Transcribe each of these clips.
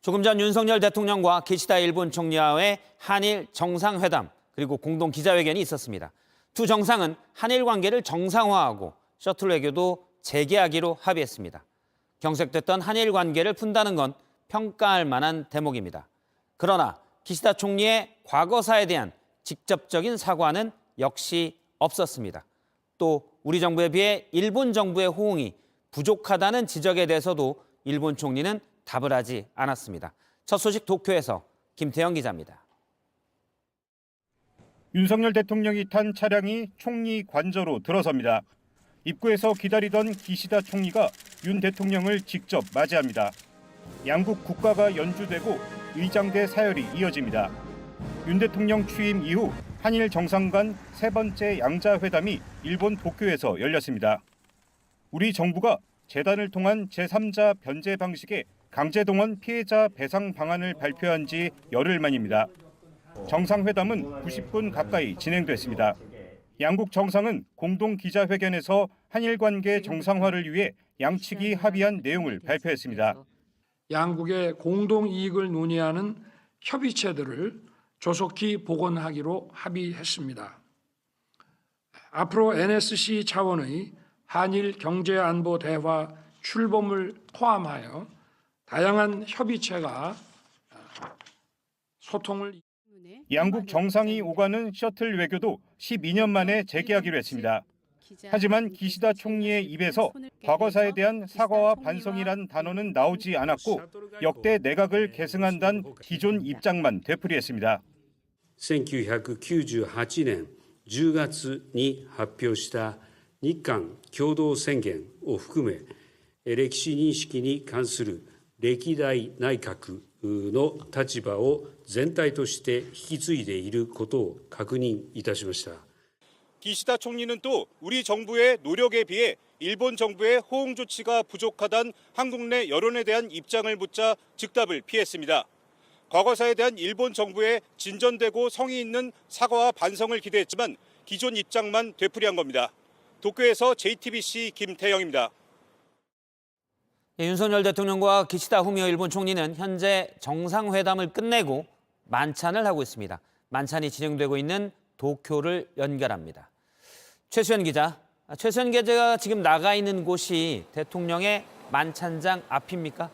조금 전 윤석열 대통령과 기시다 일본 총리와의 한일 정상회담 그리고 공동 기자회견이 있었습니다. 두 정상은 한일 관계를 정상화하고 셔틀 외교도 재개하기로 합의했습니다. 경색됐던 한일 관계를 푼다는 건 평가할 만한 대목입니다. 그러나 기시다 총리의 과거사에 대한 직접적인 사과는 역시 없었습니다. 또 우리 정부에 비해 일본 정부의 호응이 부족하다는 지적에 대해서도 일본 총리는 답을 하지 않았습니다. 첫 소식 도쿄에서 김태영 기자입니다. 윤석열 대통령이 탄 차량이 총리 관저로 들어섭니다. 입구에서 기다리던 기시다 총리가 윤 대통령을 직접 맞이합니다. 양국 국가가 연주되고 의장대 사열이 이어집니다. 윤 대통령 취임 이후 한일 정상 간 세 번째 양자회담이 일본 도쿄에서 열렸습니다. 우리 정부가 재단을 통한 제3자 변제 방식의 강제동원 피해자 배상 방안을 발표한 지 열흘 만입니다. 정상회담은 90분 가까이 진행됐습니다. 양국 정상은 공동 기자회견에서 한일 관계 정상화를 위해 양측이 합의한 내용을 발표했습니다. 양국의 공동 이익을 논의하는 협의체들을 조속히 복원하기로 합의했습니다. 앞으로 NSC 차원의 한일 경제안보 대화 출범을 포함하여 다양한 협의체가 소통을 양국 정상이 오가는 셔틀 외교도 12년 만에 재개하기로 했습니다. 하지만 기시다 총리의 입에서 과거사에 대한 사과와 반성이란 단어는 나오지 않았고 역대 내각을 계승한다는 기존 입장만 되풀이했습니다. 1998年10月に発表した日韓共同宣言を含め、歴史認識に関する歴代内閣の立場を全体として引き継いでいることを確認いたしました。 기시다 총리는 또 우리 정부의 노력에 비해 일본 정부의 호응 조치가 부족하단 한국 내 여론에 대한 입장을 묻자 즉답을 피했습니다. 과거사에 대한 일본 정부의 진전되고 성의 있는 사과와 반성을 기대했지만 기존 입장만 되풀이한 겁니다. 도쿄에서 JTBC 김태영입니다. 윤석열 대통령과 기시다 후미오 일본 총리는 현재 정상회담을 끝내고 만찬을 하고 있습니다. 만찬이 진행되고 있는 도쿄를 연결합니다. 최수연 기자, 최수연 기자가 지금 나가 있는 곳이 대통령의 만찬장 앞입니까?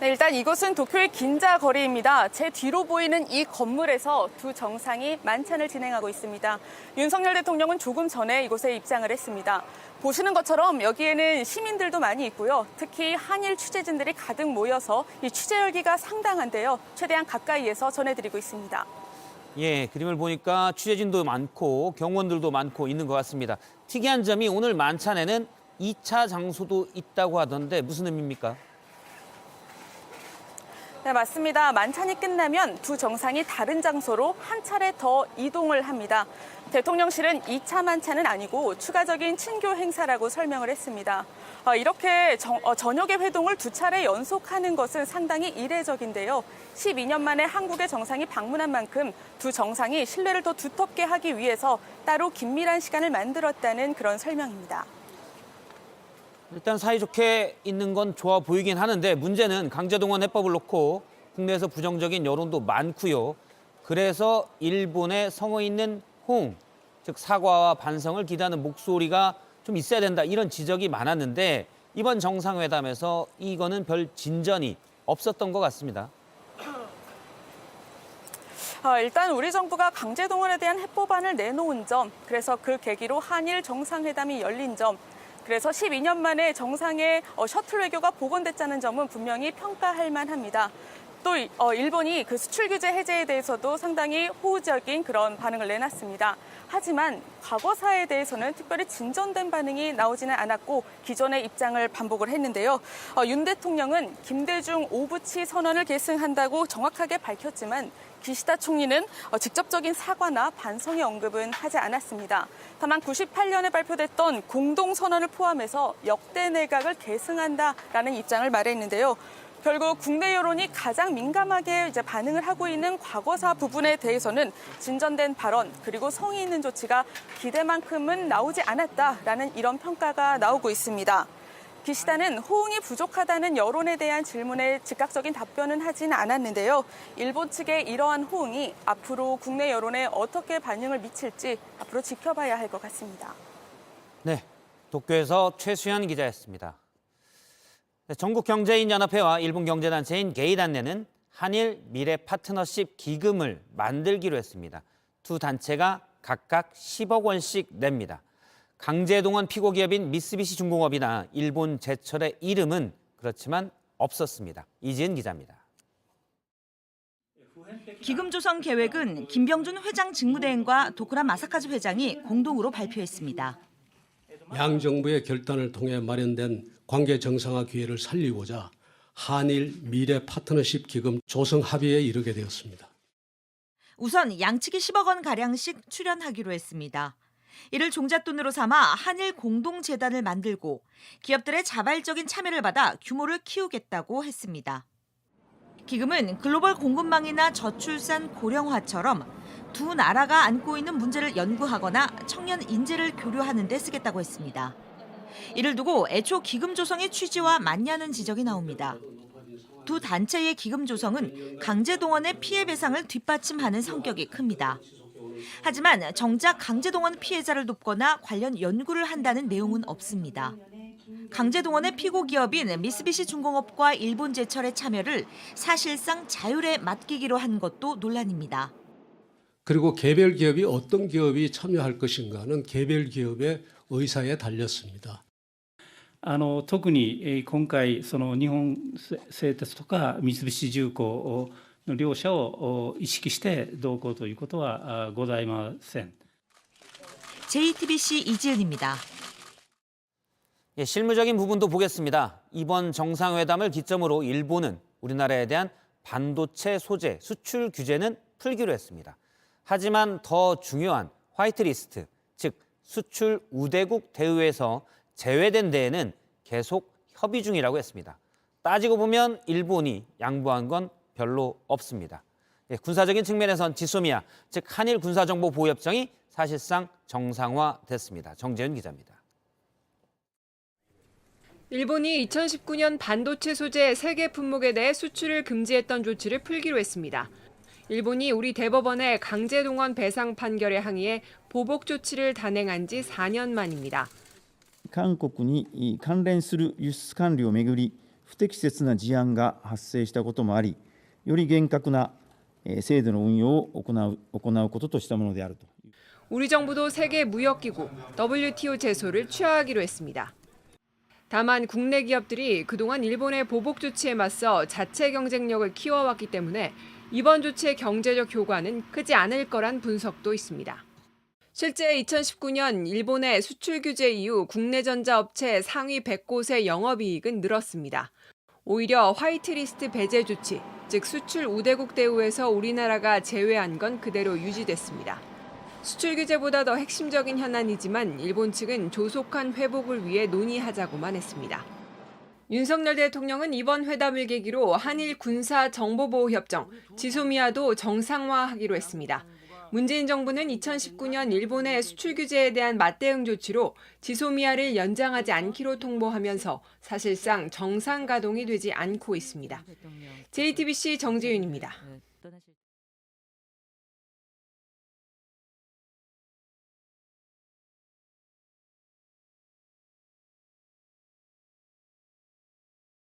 네, 일단 이곳은 도쿄의 긴자 거리입니다. 제 뒤로 보이는 이 건물에서 두 정상이 만찬을 진행하고 있습니다. 윤석열 대통령은 조금 전에 이곳에 입장을 했습니다. 보시는 것처럼 여기에는 시민들도 많이 있고요. 특히 한일 취재진들이 가득 모여서 이 취재 열기가 상당한데요. 최대한 가까이에서 전해드리고 있습니다. 예, 그림을 보니까 취재진도 많고 경호원들도 많고 있는 것 같습니다. 특이한 점이 오늘 만찬에는 2차 장소도 있다고 하던데 무슨 의미입니까? 네, 맞습니다. 만찬이 끝나면 두 정상이 다른 장소로 한 차례 더 이동을 합니다. 대통령실은 2차 만찬은 아니고 추가적인 친교 행사라고 설명을 했습니다. 이렇게 저녁의 회동을 두 차례 연속하는 것은 상당히 이례적인데요. 12년 만에 한국의 정상이 방문한 만큼 두 정상이 신뢰를 더 두텁게 하기 위해서 따로 긴밀한 시간을 만들었다는 그런 설명입니다. 일단 사이좋게 있는 건 좋아 보이긴 하는데 문제는 강제동원 해법을 놓고 국내에서 부정적인 여론도 많고요. 그래서 일본의 성의 있는 호응, 즉 사과와 반성을 기대하는 목소리가 좀 있어야 된다 이런 지적이 많았는데 이번 정상회담에서 이거는 별 진전이 없었던 것 같습니다. 일단 우리 정부가 강제동원에 대한 해법안을 내놓은 점, 그래서 그 계기로 한일 정상회담이 열린 점, 그래서 12년 만에 정상의 셔틀 외교가 복원됐다는 점은 분명히 평가할 만합니다. 또 일본이 그 수출 규제 해제에 대해서도 상당히 호의적인 그런 반응을 내놨습니다. 하지만 과거사에 대해서는 특별히 진전된 반응이 나오지는 않았고 기존의 입장을 반복을 했는데요. 윤 대통령은 김대중 오부치 선언을 계승한다고 정확하게 밝혔지만 기시다 총리는 직접적인 사과나 반성의 언급은 하지 않았습니다. 다만 98년에 발표됐던 공동선언을 포함해서 역대 내각을 계승한다라는 입장을 말했는데요. 결국 국내 여론이 가장 민감하게 반응을 하고 있는 과거사 부분에 대해서는 진전된 발언 그리고 성의 있는 조치가 기대만큼은 나오지 않았다라는 이런 평가가 나오고 있습니다. 기시다는 호응이 부족하다는 여론에 대한 질문에 즉각적인 답변은 하진 않았는데요. 일본 측의 이러한 호응이 앞으로 국내 여론에 어떻게 반영을 미칠지 앞으로 지켜봐야 할 것 같습니다. 네, 도쿄에서 최수연 기자였습니다. 네, 전국경제인연합회와 일본 경제단체인 게이단네는 한일 미래 파트너십 기금을 만들기로 했습니다. 두 단체가 각각 10억 원씩 냅니다. 강제동원 피고 기업인 미쓰비시 중공업이나 일본 제철의 이름은 그렇지만 없었습니다. 이지은 기자입니다. 기금 조성 계획은 김병준 회장 직무대행과 도쿠라 마사카즈 회장이 공동으로 발표했습니다. 양 정부의 결단을 통해 마련된 관계 정상화 기회를 살리고자 한일 미래 파트너십 기금 조성 합의에 이르게 되었습니다. 우선 양측이 10억 원 가량씩 출연하기로 했습니다. 이를 종잣돈으로 삼아 한일 공동재단을 만들고 기업들의 자발적인 참여를 받아 규모를 키우겠다고 했습니다. 기금은 글로벌 공급망이나 저출산 고령화처럼 두 나라가 안고 있는 문제를 연구하거나 청년 인재를 교류하는 데 쓰겠다고 했습니다. 이를 두고 애초 기금 조성의 취지와 맞냐는 지적이 나옵니다. 두 단체의 기금 조성은 강제동원의 피해 배상을 뒷받침하는 성격이 큽니다. 하지만 정작 강제동원 피해자를 돕거나 관련 연구를 한다는 내용은 없습니다. 강제동원의 피고 기업인 미쓰비시 중공업과 일본제철의 참여를 사실상 자율에 맡기기로 한 것도 논란입니다. 그리고 개별 기업이 어떤 기업이 참여할 것인가는 개별 기업의 의사에 달렸습니다. 特に今回その日本製鉄とか三菱重工の両社を意識して同行ということはございません。 JTBC 이지은입니다. 예, 실무적인 부분도 보겠습니다. 이번 정상회담을 기점으로 일본은 우리나라에 대한 반도체 소재 수출 규제는 풀기로 했습니다. 하지만 더 중요한 화이트리스트, 즉 수출 우대국 대우에서 제외된 데에는 계속 협의 중이라고 했습니다. 따지고 보면 일본이 양보한 건 별로 없습니다. 예, 군사적인 측면에선 지소미아, 즉 한일 군사정보보호협정이 사실상 정상화됐습니다. 정재윤 기자입니다. 일본이 2019년 반도체 소재 3개 품목에 대해 수출을 금지했던 조치를 풀기로 했습니다. 일본이 우리 대법원의 강제동원 배상 판결에 항의해 보복 조치를 단행한 지 4년 만입니다. 韓国に関連する輸出管理をめぐり不適切な事案が発生したこともあり、より厳格な制度の運用を行うこととしたものであると。 우리 정부도 세계 무역기구 WTO 제소를 취하하기로 했습니다. 다만 국내 기업들이 그동안 일본의 보복 조치에 맞서 자체 경쟁력을 키워왔기 때문에 이번 조치의 경제적 효과는 크지 않을 거란 분석도 있습니다. 실제 2019년 일본의 수출 규제 이후 국내 전자업체 상위 100곳의 영업이익은 늘었습니다. 오히려 화이트리스트 배제 조치, 즉 수출 우대국 대우에서 우리나라가 제외한 건 그대로 유지됐습니다. 수출 규제보다 더 핵심적인 현안이지만 일본 측은 조속한 회복을 위해 논의하자고만 했습니다. 윤석열 대통령은 이번 회담을 계기로 한일 군사 정보보호협정, 지소미아도 정상화하기로 했습니다. 문재인 정부는 2019년 일본의 수출 규제에 대한 맞대응 조치로 지소미아를 연장하지 않기로 통보하면서 사실상 정상 가동이 되지 않고 있습니다. JTBC 정재윤입니다.